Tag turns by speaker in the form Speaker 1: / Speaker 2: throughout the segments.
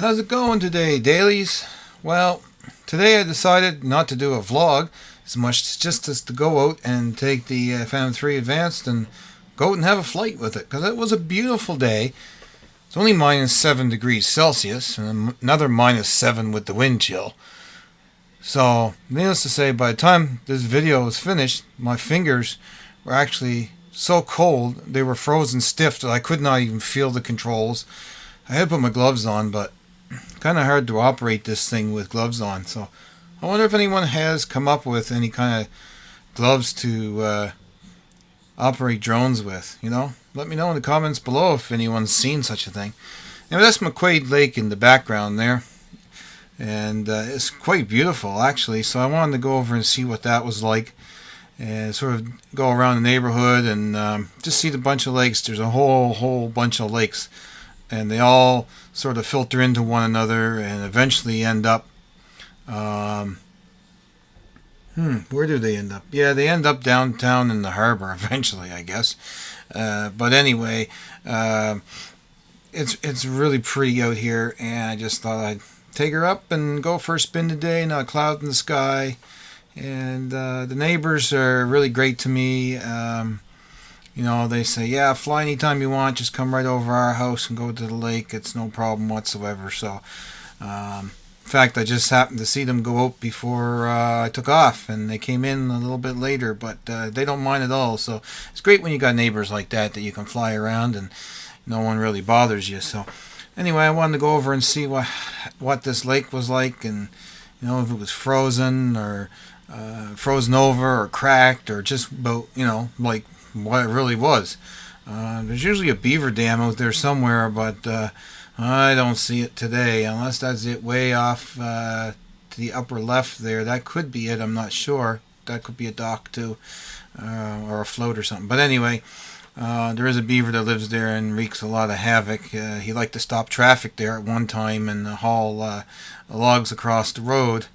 Speaker 1: How's it going today, dailies? Well, today I decided not to do a vlog as much as just as to go out and take the Phantom 3 Advanced and go out and have a flight with it, because it was a beautiful day. It's only minus 7 degrees Celsius and another minus 7 with the wind chill. So, needless to say, by the time this video was finished, my fingers were actually so cold they were frozen stiff that I could not even feel the controls. I had to put my gloves on, but kind of hard to operate this thing with gloves on. So I wonder if anyone has come up with any kind of gloves to operate drones with. Let me know in the comments below if anyone's seen such a thing. Now, that's McQuaid Lake in the background there, and it's quite beautiful actually. So I wanted to go over and see what that was like, and sort of go around the neighborhood and just see the bunch of lakes. There's a whole bunch of lakes, and they all sort of filter into one another and eventually end up, where do they end up? Yeah, they end up downtown in the harbor eventually, I guess. But anyway, it's really pretty out here, and I just thought I'd take her up and go for a spin today. Not a cloud in the sky, and the neighbors are really great to me. They say, yeah, fly anytime you want, just come right over our house and go to the lake. It's no problem whatsoever. So, in fact, I just happened to see them go out before I took off, and they came in a little bit later, but they don't mind at all. So, it's great when you got neighbors like that you can fly around and no one really bothers you. So, anyway, I wanted to go over and see what this lake was like, and, if it was frozen or frozen over or cracked or just about, like what it really was. There's usually a beaver dam out there somewhere, but I don't see it today, unless that's it way off to the upper left there. That could be it, I'm not sure. That could be a dock too, or a float or something. But anyway, there is a beaver that lives there and wreaks a lot of havoc. He liked to stop traffic there at one time and haul logs across the road.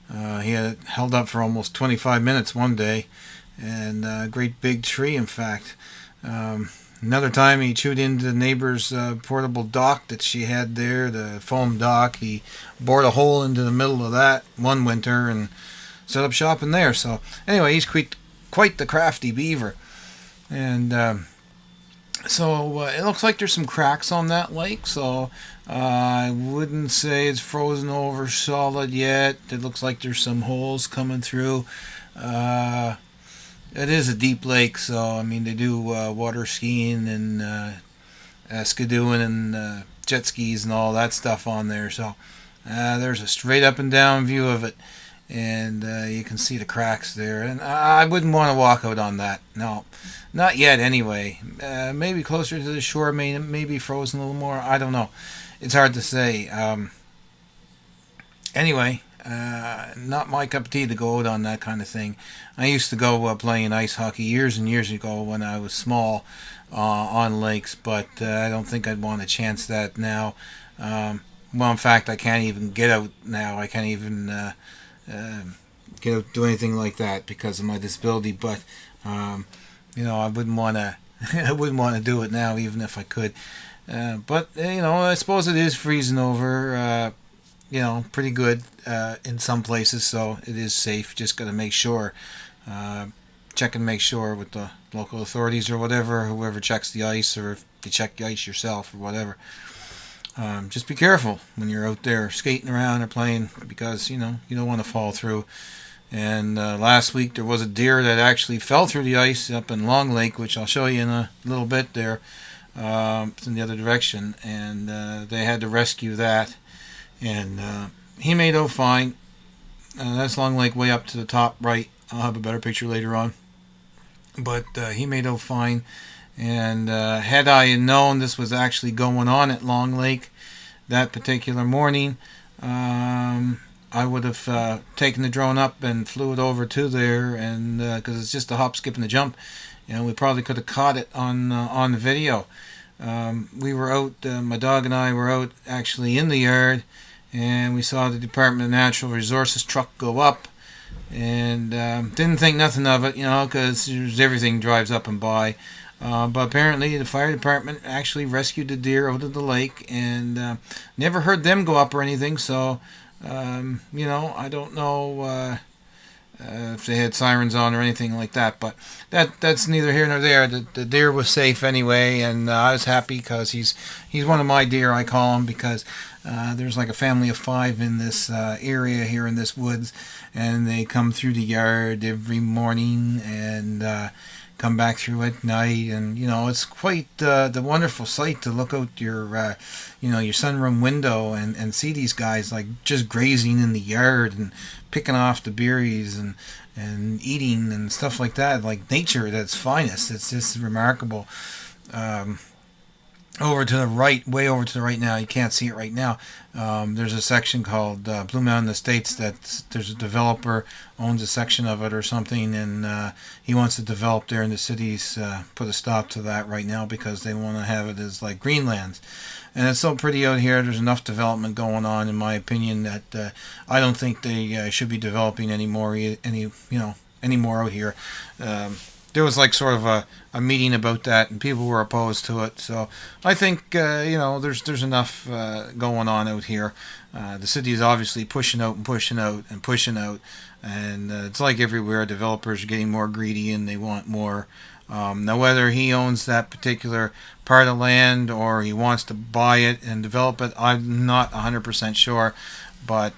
Speaker 1: He had held up for almost 25 minutes one day, and a great big tree, in fact. Another time he chewed into the neighbor's portable dock that she had there, the foam dock. He bored a hole into the middle of that one winter and set up shop in there. So anyway, he's quite the crafty beaver. And so it looks like there's some cracks on that lake, so I wouldn't say it's frozen over solid yet. It looks like there's some holes coming through. It is a deep lake, so I mean they do water skiing and skidooing and jet skis and all that stuff on there. So there's a straight up and down view of it, and you can see the cracks there. And I wouldn't want to walk out on that. No, not yet anyway. Maybe closer to the shore, maybe frozen a little more. I don't know. It's hard to say. Anyway. Not my cup of tea to go out on that kind of thing. I used to go playing ice hockey years and years ago when I was small on lakes, but I don't think I'd want to chance that now. Well, in fact, I can't even get out now. I can't even get out, do anything like that because of my disability. But I wouldn't want to. I wouldn't want to do it now, even if I could. But I suppose it is freezing over. Pretty good in some places, so it is safe. Just got to make sure, check and make sure with the local authorities or whatever, whoever checks the ice, or if you check the ice yourself or whatever. Just be careful when you're out there skating around or playing, because you don't want to fall through. And last week there was a deer that actually fell through the ice up in Long Lake, which I'll show you in a little bit there. It's in the other direction, and they had to rescue that. And he made out fine. That's Long Lake way up to the top right. I'll have a better picture later on. But he made out fine. And had I known this was actually going on at Long Lake that particular morning, I would have taken the drone up and flew it over to there, and because it's just a hop, skip, and a jump. We probably could have caught it on the video. We were out, my dog and I were out actually in the yard, and we saw the Department of Natural Resources truck go up, and didn't think nothing of it, because everything drives up and by. But apparently the fire department actually rescued the deer out of the lake, and never heard them go up or anything. So, I don't know if they had sirens on or anything like that. But that's neither here nor there. The deer was safe anyway, and I was happy because he's one of my deer, I call him, because there's like a family of 5 in this area here in this woods, and they come through the yard every morning and come back through at night, and it's quite the wonderful sight to look out your sunroom window and see these guys like just grazing in the yard and picking off the berries and eating and stuff like that, like nature at its finest. It's just remarkable. Over to the right, way over to the right now, you can't see it right now. There's a section called Blue Mountain Estates that there's a developer owns a section of it or something, and he wants to develop there, and the city's put a stop to that right now because they want to have it as like greenlands. And it's so pretty out here. There's enough development going on, in my opinion, that I don't think they should be developing anymore out here. There was like sort of a meeting about that, and people were opposed to it. So I think there's enough going on out here. The city is obviously pushing out and pushing out and pushing out, and it's like everywhere. Developers are getting more greedy and they want more. Now, whether he owns that particular part of land or he wants to buy it and develop it, I'm not 100% sure. But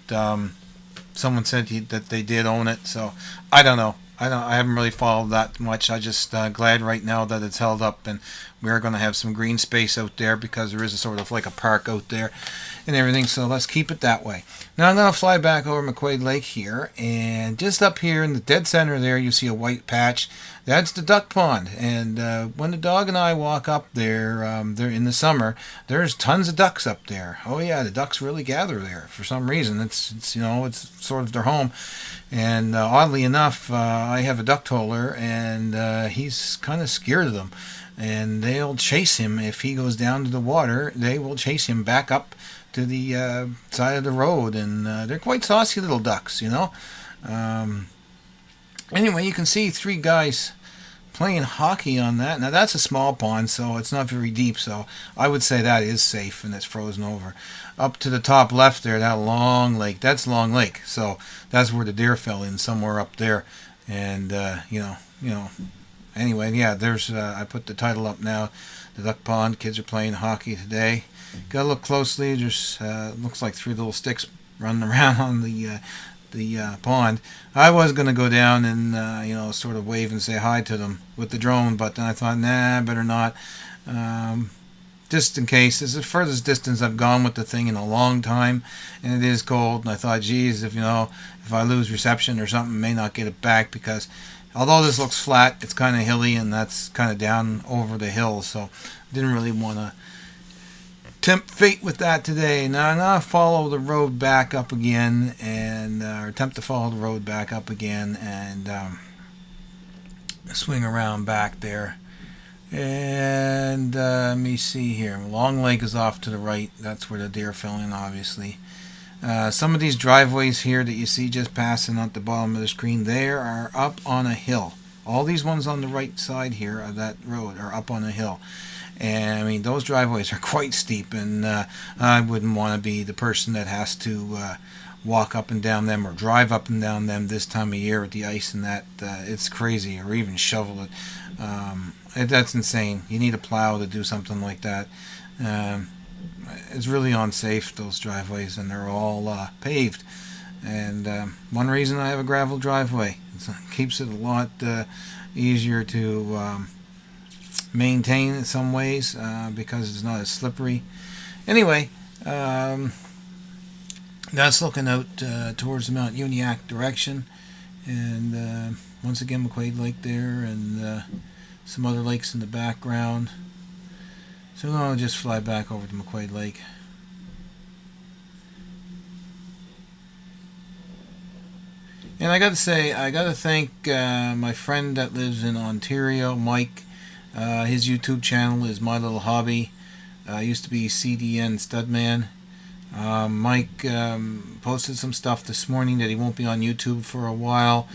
Speaker 1: someone said that they did own it, so I don't know. I haven't really followed that much. I just glad right now that it's held up, and we're going to have some green space out there because there is a sort of like a park out there and everything. So let's keep it that way. Now I'm going to fly back over McQuaid Lake here, and just up here in the dead center there, you see a white patch. That's the duck pond. And when the dog and I walk up there, there in the summer, there's tons of ducks up there. Oh yeah, the ducks really gather there for some reason. It's sort of their home. And oddly enough, I have a duck toller, and he's kind of scared of them. And they'll chase him if he goes down to the water. They will chase him back up to the side of the road, and they're quite saucy little ducks, Anyway, you can see 3 guys playing hockey on that. Now that's a small pond, so it's not very deep, so I would say that is safe and it's frozen over. Up to the top left there, that Long Lake, that's Long Lake, so that's where the deer fell in, somewhere up there. And anyway, yeah, there's I put the title up now, the duck pond. Kids are playing hockey today. Gotta look closely. There's looks like 3 little sticks running around on the pond. I was going to go down and sort of wave and say hi to them with the drone, but then I thought, nah, better not. Just in case. It's the furthest distance I've gone with the thing in a long time, and it is cold, and I thought, geez, if I lose reception or something, I may not get it back, because although this looks flat, it's kind of hilly, and that's kind of down over the hill, so didn't really want to tempt fate with that today. Now I'm going to follow the road back up again, and attempt to follow the road back up again, and swing around back there. And let me see here. Long Lake is off to the right. That's where the deer fell in, obviously. Some of these driveways here that you see just passing at the bottom of the screen, they are up on a hill. All these ones on the right side here of that road are up on a hill. And I mean, those driveways are quite steep, and I wouldn't want to be the person that has to walk up and down them or drive up and down them this time of year with the ice and that. It's crazy, or even shovel it. That's insane. You need a plow to do something like that. It's really unsafe, those driveways, and they're all paved. And one reason I have a gravel driveway, it keeps it a lot easier to maintain in some ways, because it's not as slippery. Anyway, that's looking out towards the Mount Uniacke direction, and once again McQuaid Lake there, and some other lakes in the background. So I'll just fly back over to McQuaid Lake. And I got to say, I got to thank my friend that lives in Ontario, Mike. His YouTube channel is My Little Hobby. Used to be CDN Studman. Mike posted some stuff this morning that he won't be on YouTube for a while.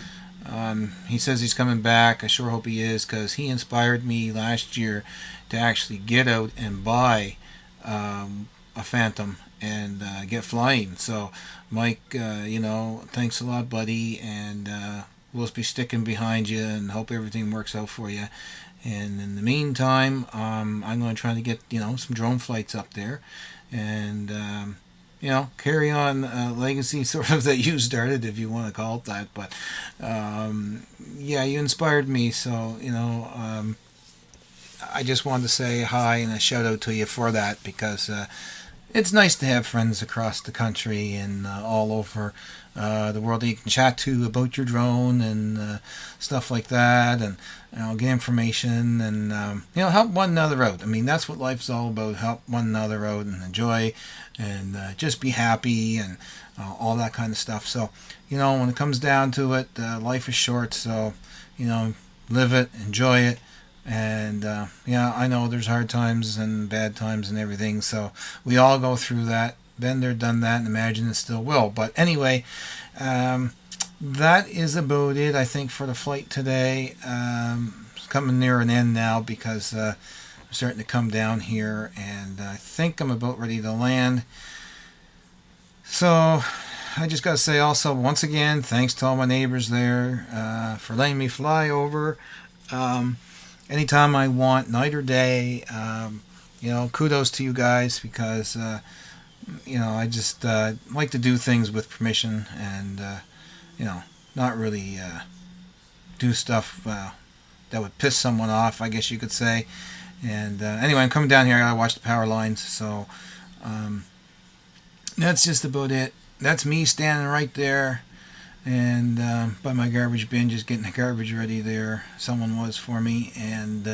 Speaker 1: He says he's coming back. I sure hope he is, because he inspired me last year to actually get out and buy a Phantom and get flying. So, Mike, thanks a lot, buddy, and we'll be sticking behind you and hope everything works out for you. And in the meantime, I'm going to try to get some drone flights up there, and carry on legacy sort of that you started, if you want to call it that. But yeah, you inspired me, so I just wanted to say hi and a shout out to you for that, because it's nice to have friends across the country and all over the world that you can chat to about your drone and stuff like that, and get information and help one another out. I mean, that's what life's all about: help one another out and enjoy and just be happy and all that kind of stuff. So when it comes down to it, life is short, so live it, enjoy it. And I know there's hard times and bad times and everything, so we all go through that. Been there, done that, and imagine it still will. But anyway, that is about it, I think, for the flight today. It's coming near an end now, because I'm starting to come down here, and I think I'm about ready to land. So I just got to say also, once again, thanks to all my neighbors there for letting me fly over anytime I want, night or day. Kudos to you guys, because I just like to do things with permission, and not really do stuff that would piss someone off, I guess you could say. And anyway, I'm coming down here. I gotta watch the power lines, so that's just about it. That's me standing right there, and by my garbage bin, just getting the garbage ready there. Someone was for me. And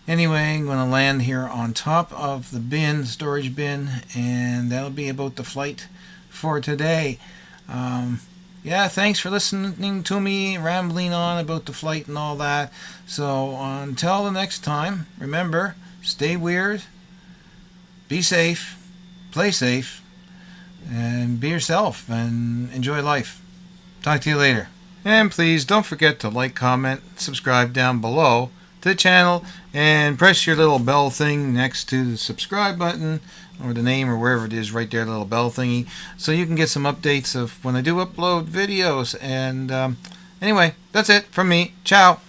Speaker 1: anyway, I'm going to land here on top of the bin, storage bin, and that'll be about the flight for today. Thanks for listening to me rambling on about the flight and all that. So until the next time, remember, stay weird, be safe, play safe, and be yourself, and enjoy life. Talk to you later. And please don't forget to like, comment, subscribe down below to the channel, and press your little bell thing next to the subscribe button, or the name, or wherever it is right there, the little bell thingy, so you can get some updates of when I do upload videos. And anyway, that's it from me. Ciao.